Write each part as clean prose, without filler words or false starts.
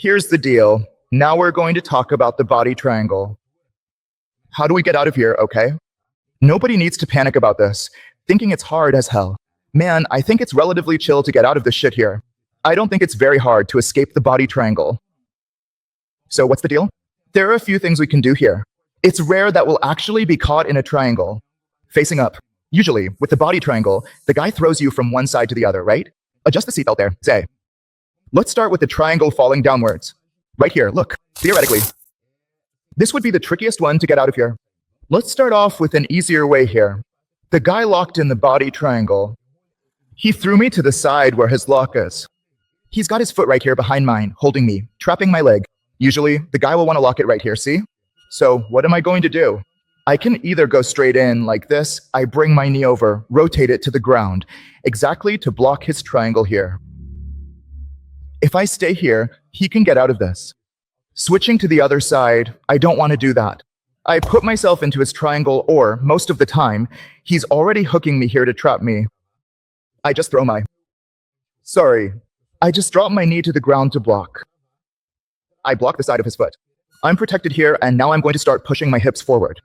Here's the deal. Now we're going to talk about the body triangle. How do we get out of here, okay? Nobody needs to panic about this, thinking it's hard as hell. Man, I think it's relatively chill to get out of this shit here. I don't think it's very hard to escape the body triangle. So what's the deal? There are a few things we can do here. It's rare that we'll actually be caught in a triangle. Facing up. Usually, with the body triangle, the guy throws you from one side to the other, right? Adjust the seatbelt there, say. Let's start with the triangle falling downwards. Right here, look, theoretically. This would be the trickiest one to get out of here. Let's start off with an easier way here. The guy locked in the body triangle. He threw me to the side where his lock is. He's got his foot right here behind mine, holding me, trapping my leg. Usually, the guy will want to lock it right here, see? So, what am I going to do? I can either go straight in like this, I bring my knee over, rotate it to the ground, exactly to block his triangle here. If I stay here, he can get out of this. Switching to the other side, I don't want to do that. I put myself into his triangle or, most of the time, he's already hooking me here to trap me. I just throw my... Sorry. I just drop my knee to the ground to block. I block the side of his foot. I'm protected here, and now I'm going to start pushing my hips forward.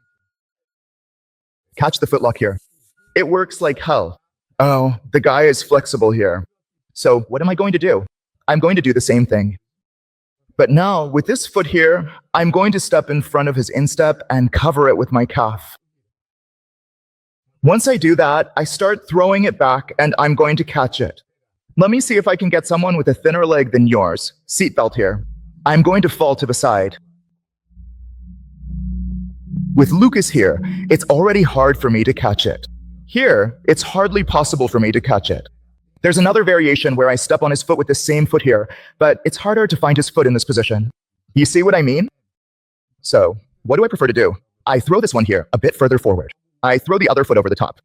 Catch the footlock here. It works like hell. Oh, the guy is flexible here. So what am I going to do? I'm going to do the same thing. But now, with this foot here, I'm going to step in front of his instep and cover it with my calf. Once I do that, I start throwing it back and I'm going to catch it. Let me see if I can get someone with a thinner leg than yours. Seatbelt here. I'm going to fall to the side. With Lucas here, it's already hard for me to catch it. Here, it's hardly possible for me to catch it. There's another variation where I step on his foot with the same foot here, but it's harder to find his foot in this position. You see what I mean? So, what do I prefer to do? I throw this one here, a bit further forward. I throw the other foot over the top.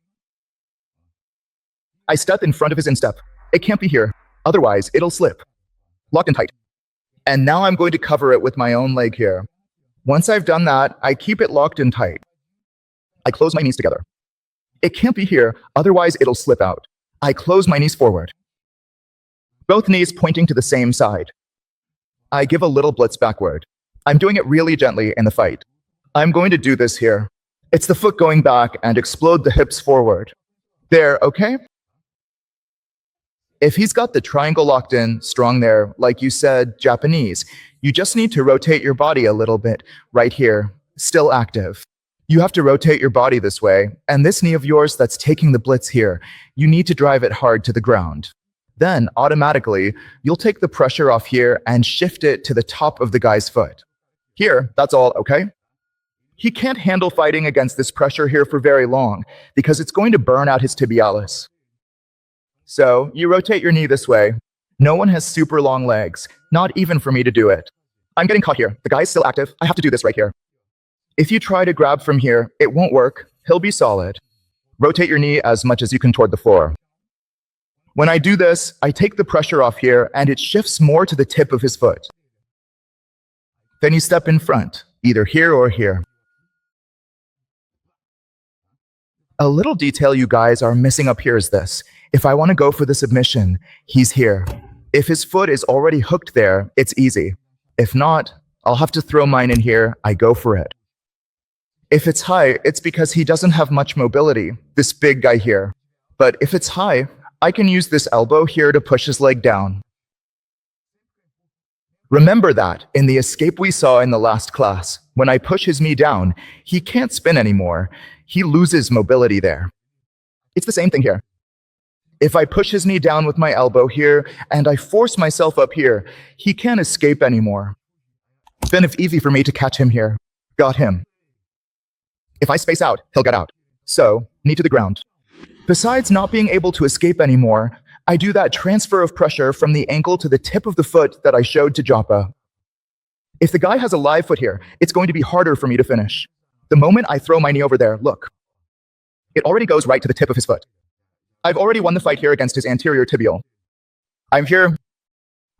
I step in front of his instep. It can't be here, otherwise it'll slip. Locked in tight. And now I'm going to cover it with my own leg here. Once I've done that, I keep it locked in tight. I close my knees together. It can't be here, otherwise it'll slip out. I close my knees forward. Both knees pointing to the same side. I give a little blitz backward. I'm doing it really gently in the fight. I'm going to do this here. It's the foot going back and explode the hips forward. There, okay? If he's got the triangle locked in, strong there, like you said, Japanese, you just need to rotate your body a little bit, right here, still active. You have to rotate your body this way, and this knee of yours that's taking the blitz here, you need to drive it hard to the ground. Then, automatically, you'll take the pressure off here and shift it to the top of the guy's foot. Here, that's all, okay? He can't handle fighting against this pressure here for very long, because it's going to burn out his tibialis. So, you rotate your knee this way. No one has super long legs, not even for me to do it. I'm getting caught here. The guy's still active. I have to do this right here. If you try to grab from here, it won't work. He'll be solid. Rotate your knee as much as you can toward the floor. When I do this, I take the pressure off here and it shifts more to the tip of his foot. Then you step in front, either here or here. A little detail you guys are missing up here is this. If I want to go for the submission, he's here. If his foot is already hooked there, it's easy. If not, I'll have to throw mine in here. I go for it. If it's high, it's because he doesn't have much mobility, this big guy here. But if it's high, I can use this elbow here to push his leg down. Remember that in the escape we saw in the last class, when I push his knee down, he can't spin anymore. He loses mobility there. It's the same thing here. If I push his knee down with my elbow here and I force myself up here, he can't escape anymore. Then it's easy for me to catch him here. Got him. If I space out, he'll get out. So, knee to the ground. Besides not being able to escape anymore, I do that transfer of pressure from the ankle to the tip of the foot that I showed to Joppa. If the guy has a live foot here, it's going to be harder for me to finish. The moment I throw my knee over there, look. It already goes right to the tip of his foot. I've already won the fight here against his anterior tibial. I'm here.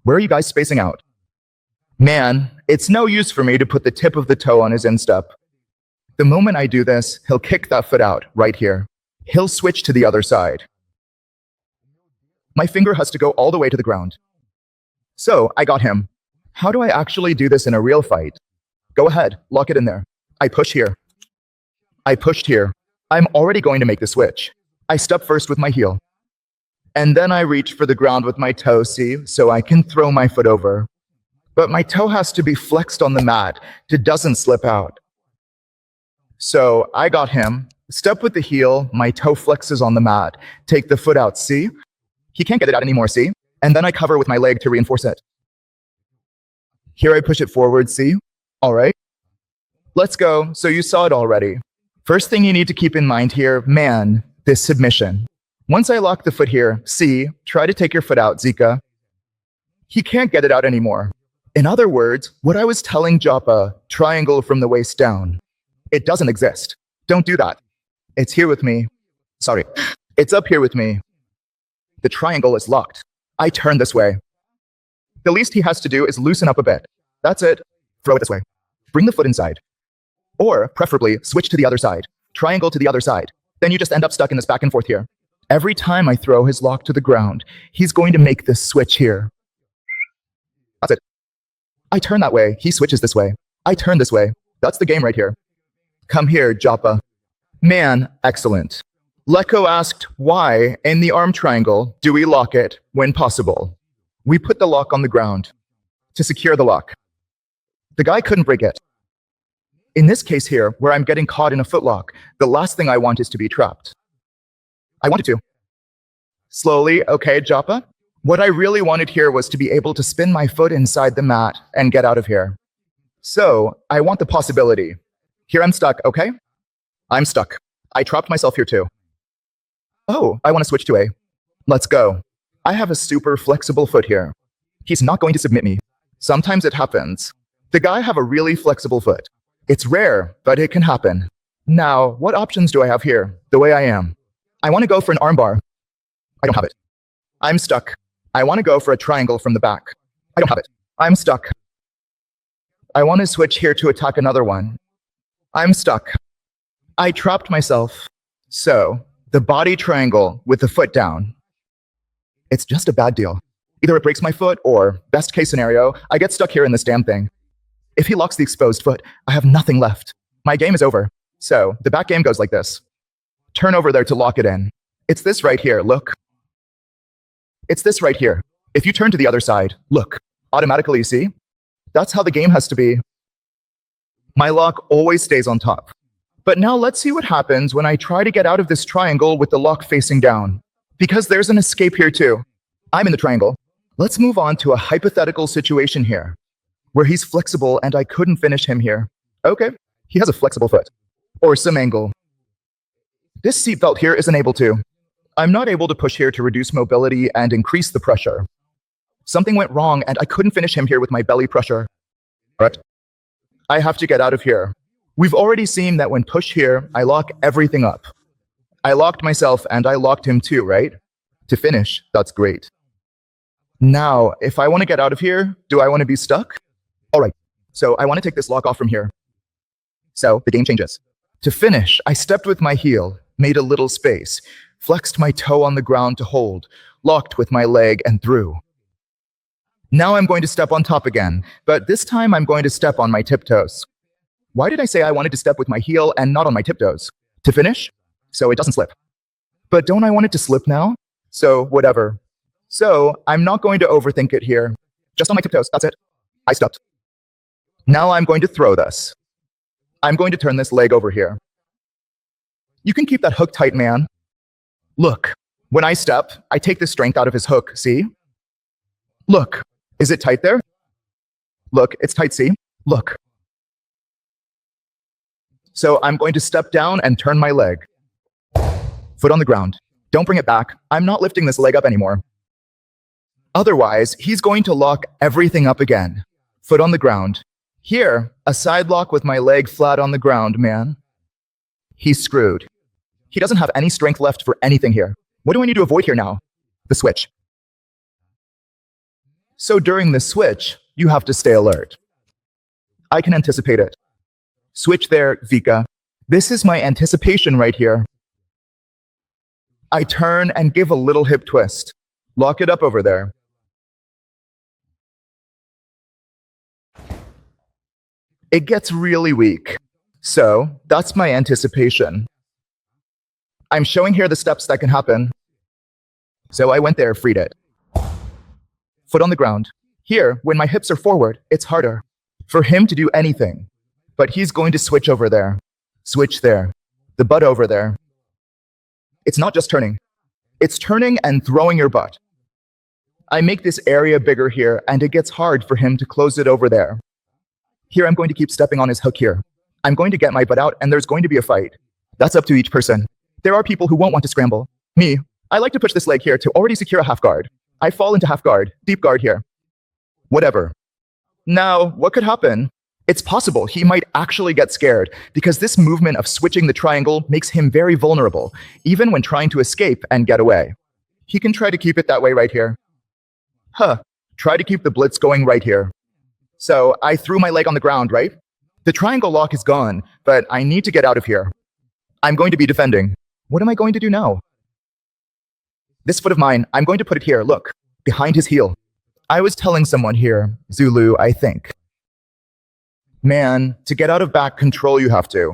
Where are you guys spacing out? Man, it's no use for me to put the tip of the toe on his instep. The moment I do this, he'll kick that foot out, right here. He'll switch to the other side. My finger has to go all the way to the ground. So, I got him. How do I actually do this in a real fight? Go ahead, lock it in there. I push here. I pushed here. I'm already going to make the switch. I step first with my heel. And then I reach for the ground with my toe, see, so I can throw my foot over. But my toe has to be flexed on the mat. It doesn't slip out. So I got him. Step with the heel, my toe flexes on the mat. Take the foot out, see? He can't get it out anymore, see? And then I cover with my leg to reinforce it. Here I push it forward, see? All right. Let's go. So you saw it already. First thing you need to keep in mind here, man, this submission. Once I lock the foot here, see, try to take your foot out, Zika. He can't get it out anymore. In other words, what I was telling Joppa, triangle from the waist down, it doesn't exist. Don't do that. It's here with me. Sorry. It's up here with me. The triangle is locked. I turn this way. The least he has to do is loosen up a bit. That's it. Throw it this way. Bring the foot inside. Or, preferably, switch to the other side. Triangle to the other side. Then you just end up stuck in this back and forth here. Every time I throw his lock to the ground, he's going to make this switch here. That's it. I turn that way. He switches this way. I turn this way. That's the game right here. Come here, Joppa. Man, excellent. Leko asked, why, in the arm triangle, do we lock it when possible? We put the lock on the ground to secure the lock. The guy couldn't break it. In this case here, where I'm getting caught in a footlock, the last thing I want is to be trapped. I wanted to. Slowly, okay, Joppa? What I really wanted here was to be able to spin my foot inside the mat and get out of here. So, I want the possibility. Here I'm stuck, okay? I'm stuck. I trapped myself here too. Oh, I want to switch to A. Let's go. I have a super flexible foot here. He's not going to submit me. Sometimes it happens. The guy have a really flexible foot. It's rare, but it can happen. Now, what options do I have here, the way I am? I want to go for an armbar. I don't have it. I'm stuck. I want to go for a triangle from the back. I don't have it. I'm stuck. I want to switch here to attack another one. I'm stuck. I trapped myself. So, the body triangle with the foot down. It's just a bad deal. Either it breaks my foot or, best case scenario, I get stuck here in this damn thing. If he locks the exposed foot, I have nothing left. My game is over. So, the back game goes like this. Turn over there to lock it in. It's this right here, look. It's this right here. If you turn to the other side, look. Automatically, see? That's how the game has to be. My lock always stays on top. But now let's see what happens when I try to get out of this triangle with the lock facing down. Because there's an escape here too. I'm in the triangle. Let's move on to a hypothetical situation here, where he's flexible and I couldn't finish him here. Okay, he has a flexible foot. Or some angle. This seatbelt here isn't able to. I'm not able to push here to reduce mobility and increase the pressure. Something went wrong and I couldn't finish him here with my belly pressure. Right? I have to get out of here. We've already seen that when push here, I lock everything up. I locked myself and I locked him too, right? To finish, that's great. Now, if I want to get out of here, do I want to be stuck? All right, so I want to take this lock off from here. So the game changes. To finish, I stepped with my heel, made a little space, flexed my toe on the ground to hold, locked with my leg and through. Now I'm going to step on top again, but this time I'm going to step on my tiptoes. Why did I say I wanted to step with my heel and not on my tiptoes? To finish? So it doesn't slip. But don't I want it to slip now? So whatever. So I'm not going to overthink it here. Just on my tiptoes, that's it. I stepped. Now I'm going to throw this. I'm going to turn this leg over here. You can keep that hook tight, man. Look, when I step, I take the strength out of his hook, see? Look, is it tight there? Look, it's tight, see? Look. So I'm going to step down and turn my leg. Foot on the ground. Don't bring it back. I'm not lifting this leg up anymore. Otherwise, he's going to lock everything up again. Foot on the ground. Here, a side lock with my leg flat on the ground, man. He's screwed. He doesn't have any strength left for anything here. What do I need to avoid here now? The switch. So during the switch, you have to stay alert. I can anticipate it. Switch there, Vika. This is my anticipation right here. I turn and give a little hip twist. Lock it up over there. it gets really weak. So that's my anticipation. I'm showing here the steps that can happen. So I went there, freed it. Foot on the ground. Here, when my hips are forward, it's harder for him to do anything. But he's going to switch over there. Switch there. The butt over there. It's not just turning. It's turning and throwing your butt. I make this area bigger here, and it gets hard for him to close it over there. Here, I'm going to keep stepping on his hook here. I'm going to get my butt out, and there's going to be a fight. That's up to each person. There are people who won't want to scramble. Me, I like to push this leg here to already secure a half guard. I fall into half guard, deep guard here. Whatever. Now, what could happen? It's possible he might actually get scared because this movement of switching the triangle makes him very vulnerable, even when trying to escape and get away. He can try to keep it that way right here. Try to keep the blitz going right here. So I threw my leg on the ground, right? The triangle lock is gone, but I need to get out of here. I'm going to be defending. What am I going to do now? This foot of mine, I'm going to put it here, look, behind his heel. I was telling someone here, Zulu, I think. Man, to get out of back control, you have to.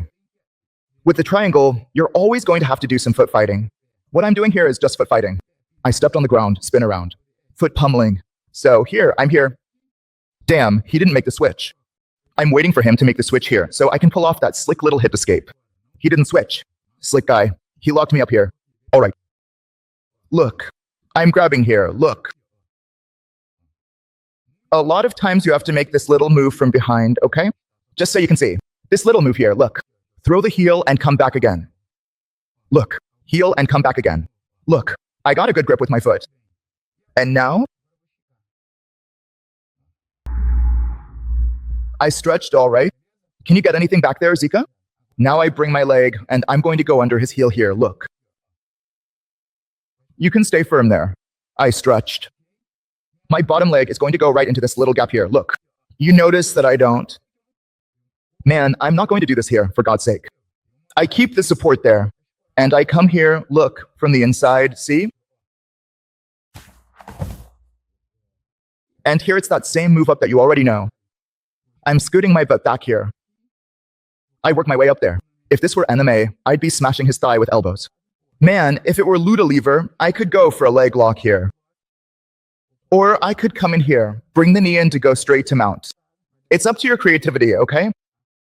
With the triangle, you're always going to have to do some foot fighting. What I'm doing here is just foot fighting. I stepped on the ground, spin around. Foot pummeling. So here, I'm here. Damn, he didn't make the switch. I'm waiting for him to make the switch here, so I can pull off that slick little hip escape. He didn't switch. Slick guy. He locked me up here. All right. Look, I'm grabbing here, look. A lot of times you have to make this little move from behind, okay? Just so you can see. This little move here, look. Throw the heel and come back again. Look, heel and come back again. Look, I got a good grip with my foot. And now? I stretched all right. Can you get anything back there, Zika? Now I bring my leg, and I'm going to go under his heel here, look. You can stay firm there. I stretched. My bottom leg is going to go right into this little gap here, look. You notice that I don't. Man, I'm not going to do this here, for God's sake. I keep the support there, and I come here, look, from the inside, see? And here it's that same move up that you already know. I'm scooting my butt back here. I work my way up there. If this were MMA, I'd be smashing his thigh with elbows. Man, if it were Luta Livre, I could go for a leg lock here. Or I could come in here, bring the knee in to go straight to mount. It's up to your creativity, okay?